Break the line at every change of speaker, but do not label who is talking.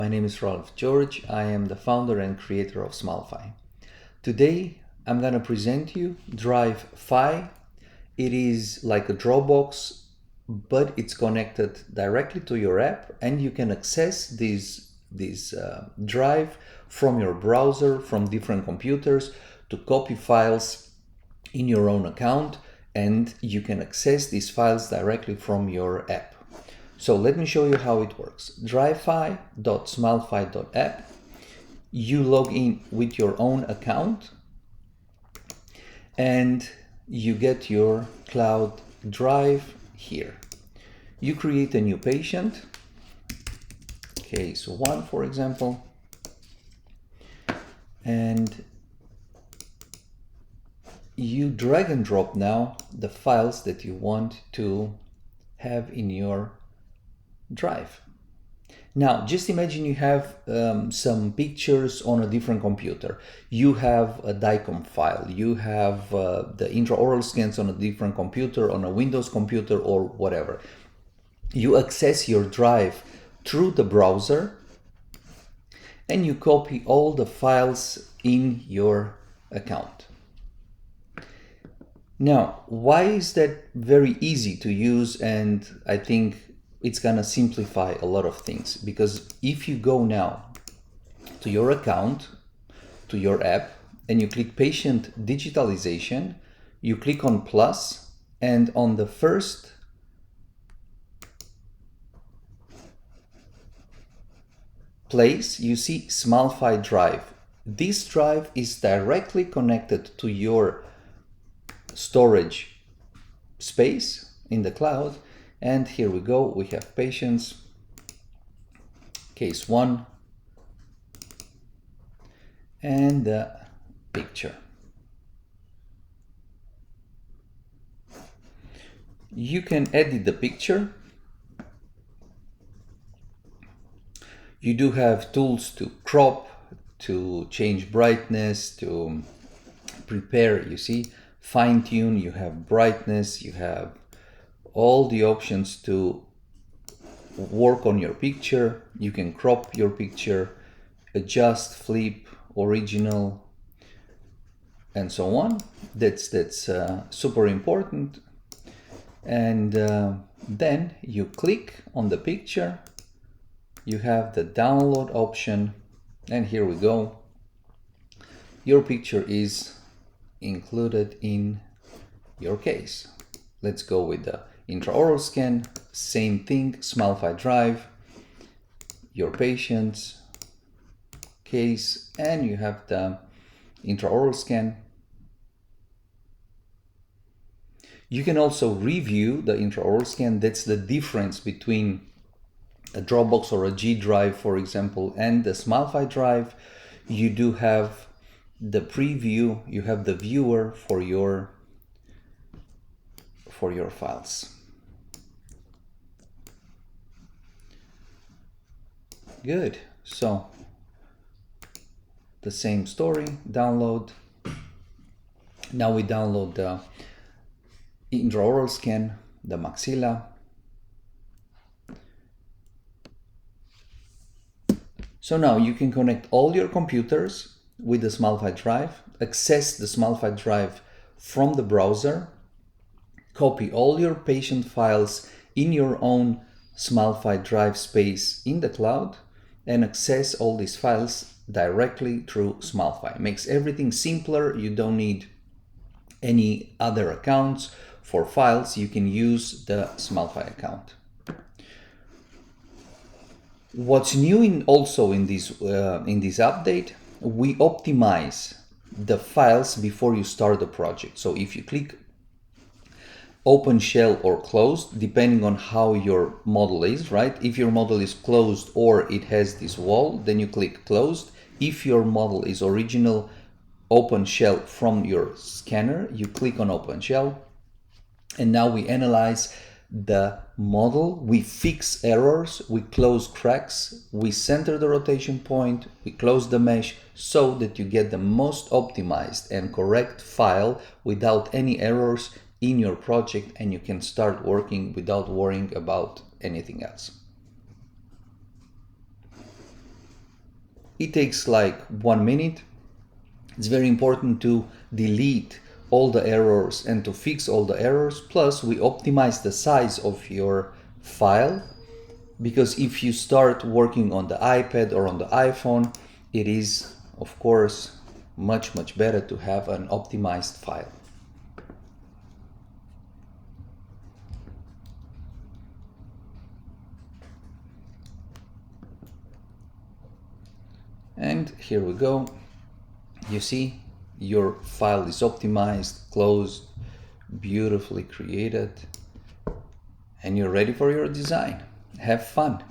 My name is Rolf George. I am the founder and creator of Smilefy. Today, I'm going to present you DriveFy. It is like a Dropbox, but it's connected directly to your app, and you can access this Drive from your browser, from different computers, to copy files in your own account, and you can access these files directly from your app. So let me show you how it works. DriveFy.smilefy.app. You log in with your own account and you get your cloud drive here. You create a new patient, case 1 for example, and you drag and drop now the files that you want to have in your drive. Now, just imagine you have some pictures on a different computer. You have a DICOM file. You have the intraoral scans on a different computer, on a Windows computer or whatever. You access your drive through the browser and you copy all the files in your account. Now, why is that very easy to use? And I think it's gonna simplify a lot of things, because if you go now to your account, to your app, and you click patient digitalization, you click on plus, and on the first place you see Smilefy Drive. This drive is directly connected to your storage space in the cloud. And here we go, we have patients, case 1, and the picture. You can edit the picture. You do have tools to crop, to change brightness, to prepare, you see, fine tune, you have brightness, you have all the options to work on your picture. You can crop your picture, adjust, flip, original, and so on. That's super important. And then you click on the picture, you have the download option, and here we go. Your picture is included in your case. Let's go with the intraoral scan, same thing, Smilefy Drive, your patient's case, and you have the intraoral scan. You can also review the intraoral scan. That's the difference between a Dropbox or a G Drive, for example, and the Smilefy Drive. You do have the preview, you have the viewer for your files. Good. So the same story, download. Now we download the intraoral scan, the maxilla. So now you can connect all your computers with the Smilefy Drive, access the Smilefy Drive from the browser, copy all your patient files in your own Smilefy Drive space in the cloud, and access all these files directly through Smilefy. Makes everything simpler. You don't need any other accounts for files. You can use the Smilefy account. What's new also in this update, we optimize the files before you start the project. So if you click open shell or closed, depending on how your model is, right? If your model is closed or it has this wall, then you click closed. If your model is original open shell from your scanner, you click on open shell. And now we analyze the model, we fix errors, we close cracks, we center the rotation point, we close the mesh, so that you get the most optimized and correct file without any errors in your project, and you can start working without worrying about anything else. It takes like 1 minute. It's very important to delete all the errors and to fix all the errors. Plus, we optimize the size of your file, because if you start working on the iPad or on the iPhone, it is, of course, much better to have an optimized file. And here we go. You see, your file is optimized, closed, beautifully created, and you're ready for your design. Have fun.